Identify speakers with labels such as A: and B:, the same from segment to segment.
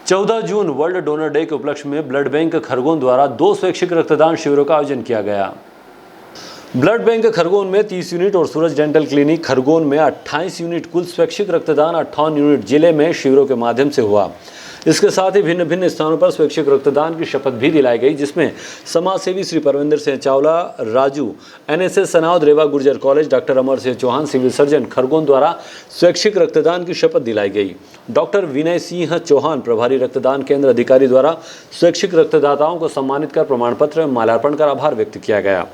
A: 14 June world donor day के उपलक्ष्य में ब्लड बैंक खरगोन द्वारा 2 स्वैच्छिक रक्तदान शिविरों का आयोजन किया गया। ब्लड बैंक खरगोन में 30 यूनिट और सूरज डेंटल क्लिनिक खरगोन में 28 यूनिट कुल स्वैच्छिक रक्तदान 58 यूनिट जिले में शिविरों के माध्यम से हुआ। इसके साथ ही भिन्न भिन्न स्थानों पर स्वैच्छिक रक्तदान की शपथ भी दिलाई गई, जिसमें समाज सेवी श्री परविंदर सिंह चावला, राजू, एनएसएस सनाउद, रेवा Gurjar college, doctor Amar Singh Chauhan, civil surgeon Khargone द्वारा स्वैच्छिक रक्तदान की शपथ दिलाई गई। डॉक्टर विनय सिंह चौहान, प्रभारी रक्तदान केंद्र अधिकारी द्वारा स्वैच्छिक रक्तदाताओं को सम्मानित कर प्रमाण पत्र में माल्यार्पण कर आभार व्यक्त किया गया।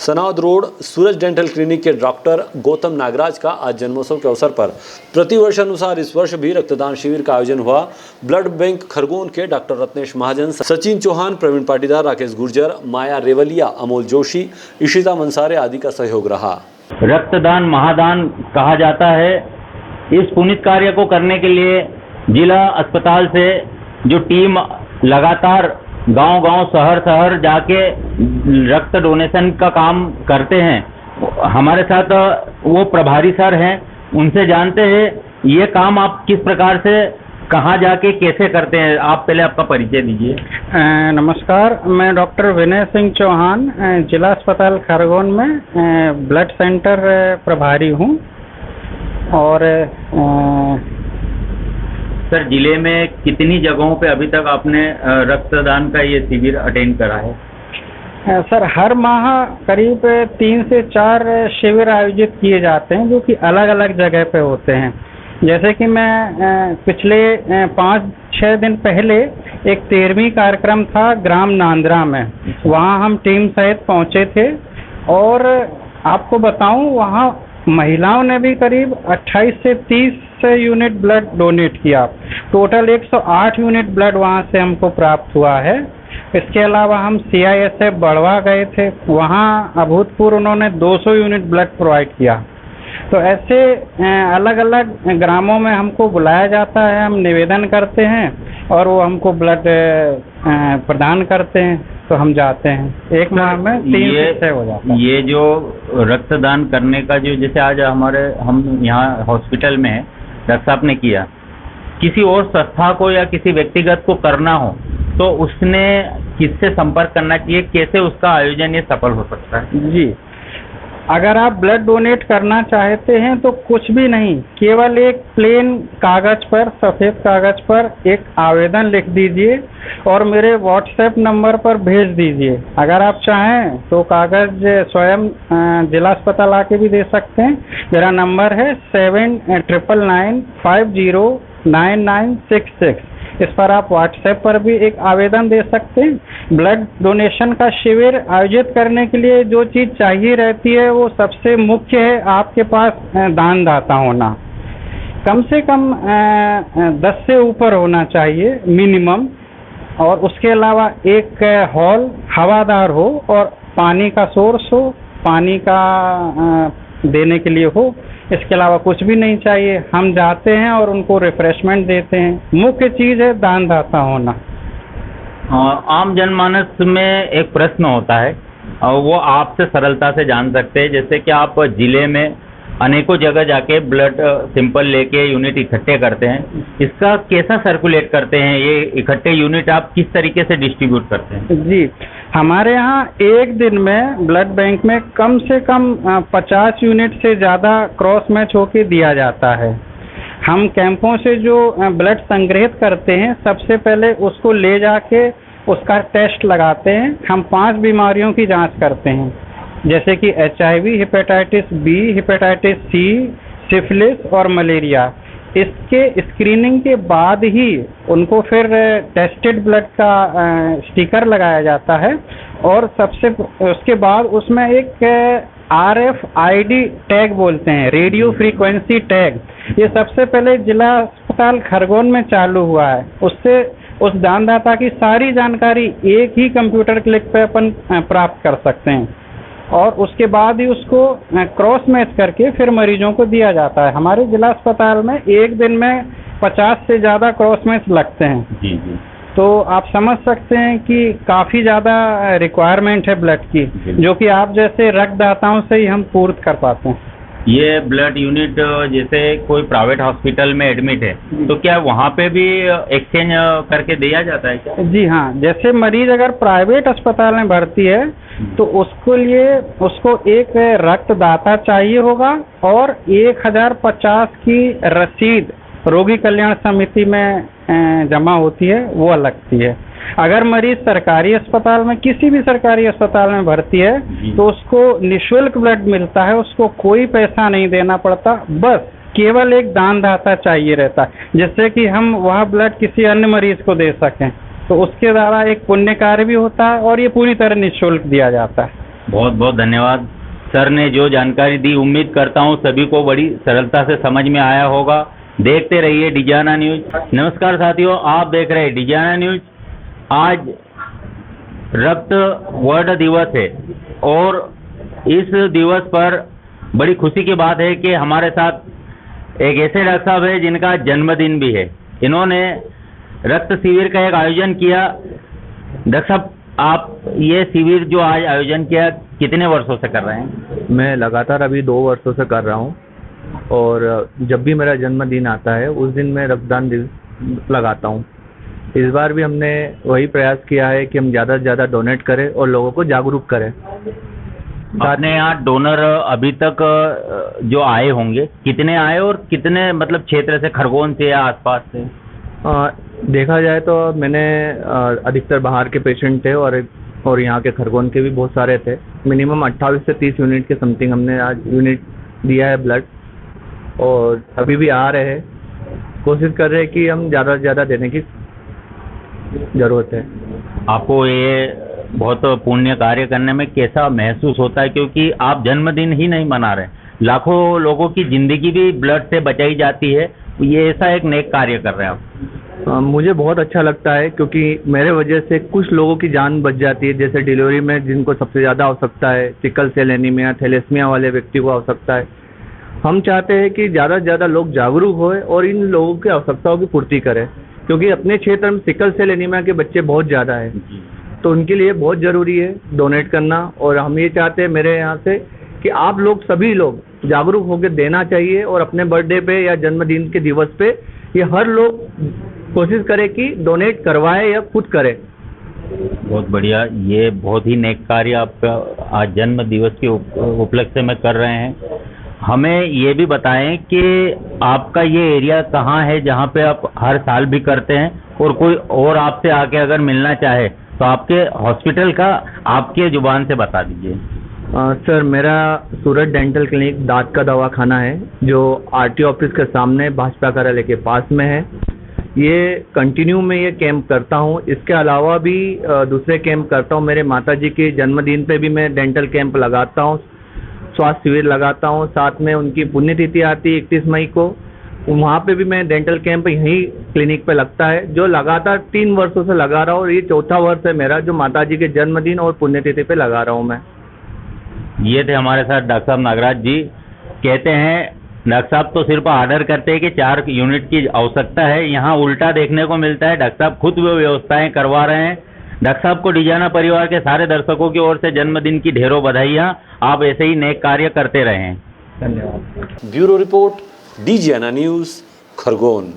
A: सनाउद रोड सूरज डेंटल क्लिनिक के डॉक्टर गौतम नागराज का आज जन्मोत्सव के अवसर पर प्रतिवर्ष अनुसार इस वर्ष भी रक्तदान शिविर का आयोजन हुआ। ब्लड बैंक खरगोन के डॉक्टर रत्नेश महाजन, सचिन चौहान, प्रवीण पाटीदार, राकेश गुर्जर, माया रेवलिया, अमोल जोशी, इशिता मंसारे आदि का सहयोग रहा।
B: रक्तदान महादान कहा जाता है। इस पुनीत कार्य को करने के लिए जिला अस्पताल से जो टीम लगातार गांव-गांव, शहर-शहर जाके रक्त डोनेशन का काम करते हैं, हमारे साथ वो प्रभारी सर हैं, उनसे जानते हैं ये काम आप किस प्रकार से कहाँ जाके कैसे करते हैं। आप पहले आपका परिचय दीजिए।
C: नमस्कार, मैं डॉक्टर विनय सिंह चौहान, जिला अस्पताल खरगोन में ब्लड सेंटर प्रभारी हूँ। और
B: सर, जिले में कितनी जगहों पे अभी तक आपने रक्तदान का ये शिविर अटेंड करा है?
C: सर, हर माह करीब 3 से 4 शिविर आयोजित किए जाते हैं, जो कि अलग अलग जगह पे होते हैं। जैसे कि मैं पिछले 5-6 दिन पहले एक 13वीं कार्यक्रम था ग्राम नांदरा में, वहाँ हम टीम सहित पहुँचे थे। और आपको बताऊं, वहाँ महिलाओं ने भी करीब 28 से 30 यूनिट ब्लड डोनेट किया। टोटल 108 यूनिट ब्लड वहाँ से हमको प्राप्त हुआ है। इसके अलावा हम CISF बड़वा गए थे, वहाँ अभूतपूर्व उन्होंने 200 यूनिट ब्लड प्रोवाइड किया। तो ऐसे अलग अलग ग्रामों में हमको बुलाया जाता है, हम निवेदन करते हैं और वो हमको ब्लड प्रदान करते हैं, तो हम जाते हैं। एक माह में 3 से 6 हो जाता है।
B: ये जो रक्तदान करने का जो, जैसे आज हम यहाँ हॉस्पिटल में डॉक्टर साहब ने किया, किसी और संस्था को या किसी व्यक्तिगत को करना हो तो उसने किससे संपर्क करना चाहिए, कैसे उसका आयोजन ये सफल हो सकता है?
C: जी, अगर आप ब्लड डोनेट करना चाहते हैं तो कुछ भी नहीं, केवल एक प्लेन कागज पर, सफ़ेद कागज पर एक आवेदन लिख दीजिए और मेरे व्हाट्सएप नंबर पर भेज दीजिए। अगर आप चाहें तो कागज स्वयं जिला अस्पताल आके भी दे सकते हैं। मेरा नंबर है 7999509966। इस पर आप व्हाट्सएप पर भी एक आवेदन दे सकते हैं। ब्लड डोनेशन का शिविर आयोजित करने के लिए जो चीज़ चाहिए रहती है वो सबसे मुख्य है आपके पास दानदाता होना। कम से कम 10 से ऊपर होना चाहिए मिनिमम। और उसके अलावा एक हॉल हवादार हो और पानी का सोर्स हो, पानी का देने के लिए हो। इसके अलावा कुछ भी नहीं चाहिए। हम जाते हैं और उनको रिफ्रेशमेंट देते हैं। मुख्य चीज़ है दानदाता होना।
B: आम जनमानस में एक प्रश्न होता है और वो आपसे सरलता से जान सकते हैं, जैसे कि आप जिले में अनेकों जगह जाके ब्लड सैंपल लेके यूनिट इकट्ठे करते हैं, इसका कैसा सर्कुलेट करते हैं? ये इकट्ठे यूनिट आप किस तरीके से डिस्ट्रीब्यूट करते हैं?
C: जी, हमारे यहाँ एक दिन में ब्लड बैंक में कम से कम 50 यूनिट से ज़्यादा क्रॉस मैच होके दिया जाता है। हम कैंपों से जो ब्लड संग्रहित करते हैं, सबसे पहले उसको ले जाके उसका टेस्ट लगाते हैं। हम 5 बीमारियों की जांच करते हैं, जैसे कि HIV, hepatitis B, hepatitis C, syphilis और मलेरिया। इसके स्क्रीनिंग के बाद ही उनको फिर टेस्टेड ब्लड का स्टिकर लगाया जाता है और उसके बाद उसमें एक RFID टैग बोलते हैं, रेडियो फ्रीक्वेंसी टैग। ये सबसे पहले जिला अस्पताल खरगोन में चालू हुआ है। उससे उस दानदाता की सारी जानकारी एक ही कंप्यूटर क्लिक पे अपन प्राप्त कर सकते हैं और उसके बाद ही उसको क्रॉस मैच करके फिर मरीजों को दिया जाता है। हमारे जिला अस्पताल में एक दिन में 50 से ज़्यादा क्रॉस मैच लगते हैं।
B: जी जी।
C: तो आप समझ सकते हैं कि काफ़ी ज़्यादा रिक्वायरमेंट है ब्लड की, जो कि आप जैसे रक्तदाताओं से ही हम पूर्त कर पाते हैं।
B: ये ब्लड यूनिट जैसे कोई प्राइवेट हॉस्पिटल में एडमिट है तो क्या वहाँ पे भी एक्सचेंज करके दिया जाता है क्या?
C: जी हाँ, जैसे मरीज अगर प्राइवेट अस्पताल में भर्ती है तो उसको एक रक्तदाता चाहिए होगा और 1050 की रसीद रोगी कल्याण समिति में जमा होती है, वो अलग लगती है। अगर मरीज सरकारी अस्पताल में, किसी भी सरकारी अस्पताल में भर्ती है तो उसको निःशुल्क ब्लड मिलता है, उसको कोई पैसा नहीं देना पड़ता, बस केवल एक दानदाता चाहिए रहता है जिससे कि हम वह ब्लड किसी अन्य मरीज को दे सकें। तो उसके द्वारा एक पुण्य कार्य भी होता है और ये पूरी तरह निःशुल्क दिया जाता है।
B: बहुत बहुत धन्यवाद सर ने जो जानकारी दी। उम्मीद करता हूँ सभी को बड़ी सरलता से समझ में आया होगा। देखते रहिए डिजाना न्यूज। नमस्कार साथियों, आप देख रहे हैं डिजाना न्यूज। आज रक्त वर्ल्ड दिवस है और इस दिवस पर बड़ी खुशी की बात है कि हमारे साथ एक ऐसे डॉक्टर साहब है जिनका जन्मदिन भी है। इन्होंने रक्त शिविर का एक आयोजन किया। डॉक्टर साहब, आप ये शिविर जो आज आयोजन किया कितने वर्षों से कर रहे हैं?
D: मैं लगातार अभी 2 वर्षों से कर रहा हूँ और जब भी मेरा जन्मदिन आता है उस दिन मैं रक्तदान दिवस लगाता हूँ। इस बार भी हमने वही प्रयास किया है कि हम ज़्यादा से ज़्यादा डोनेट करें और लोगों को जागरूक करें।
B: आपने यहाँ डोनर अभी तक जो आए होंगे कितने आए और कितने मतलब क्षेत्र से, खरगोन से या आसपास से?
D: देखा जाए तो मैंने अधिकतर बाहर के पेशेंट थे और यहाँ के खरगोन के भी बहुत सारे थे। मिनिमम 28 से 30 यूनिट के समथिंग हमने आज यूनिट दिया है ब्लड और अभी भी आ रहे हैं। कोशिश कर रहे हैं कि हम ज़्यादा से ज़्यादा देने की ज़रूरत है।
B: आपको ये बहुत पुण्य कार्य करने में कैसा महसूस होता है, क्योंकि आप जन्मदिन ही नहीं मना रहे, लाखों लोगों की ज़िंदगी भी ब्लड से बचाई जाती है, ये ऐसा एक नेक कार्य कर रहे हैं आप?
D: मुझे बहुत अच्छा लगता है क्योंकि मेरे वजह से कुछ लोगों की जान बच जाती है। जैसे डिलीवरी में जिनको सबसे ज़्यादा आवश्यकता है, सिकल सेल एनीमिया, थैलेसीमिया वाले व्यक्ति को आवश्यकता है। हम चाहते हैं कि ज़्यादा से ज़्यादा लोग जागरूक होए और इन लोगों की आवश्यकताओं की पूर्ति करें, क्योंकि अपने क्षेत्र में सिकल सेल एनीमिया के बच्चे बहुत ज़्यादा हैं, तो उनके लिए बहुत ज़रूरी है डोनेट करना। और हम ये चाहते हैं मेरे यहाँ से कि आप लोग सभी लोग जागरूक होकर देना चाहिए और अपने बर्थडे पे या जन्मदिन के दिवस पे ये हर लोग कोशिश करें कि डोनेट करवाए या खुद करें।
B: बहुत बढ़िया, ये बहुत ही नेक कार्य आप आज जन्म दिवस के उपलक्ष्य में कर रहे हैं। हमें ये भी बताएं कि आपका ये एरिया कहाँ है जहाँ पे आप हर साल भी करते हैं, और कोई और आपसे आके अगर मिलना चाहे तो आपके हॉस्पिटल का आपके जुबान से बता दीजिए।
D: सर, मेरा सूरज डेंटल क्लिनिक दांत का दवाखाना है जो आरटीओ ऑफिस के सामने भाजपा कार्यालय के पास में है। ये कंटिन्यू में ये कैंप करता हूँ। इसके अलावा भी दूसरे कैंप करता हूँ। मेरे माताजी के जन्मदिन पे भी मैं डेंटल कैंप लगाता हूँ, स्वास्थ्य शिविर लगाता हूँ। साथ में उनकी पुण्यतिथि आती है 31 मई को, वहाँ पे भी मैं डेंटल कैंप यहीं क्लिनिक पे लगता है, जो लगातार 3 वर्षों से लगा रहा हूँ और ये 4था वर्ष है मेरा जो माताजी के जन्मदिन और पुण्यतिथि पे लगा रहा हूँ मैं।
B: ये थे हमारे साथ डॉक्टर साहब नागराज जी। कहते हैं डॉक्टर साहब तो सिर्फ ऑर्डर करते हैं कि 4 यूनिट की आवश्यकता है, यहाँ उल्टा देखने को मिलता है। डॉक्टर साहब खुद वो व्यवस्थाएं करवा रहे हैं। डॉक्टर साहब को डिजाना परिवार के सारे दर्शकों की ओर से जन्मदिन की ढेरों बधाइयाँ। आप ऐसे ही नेक कार्य करते रहें।
D: धन्यवाद।
A: Bureau report, Digiana news, Khargone.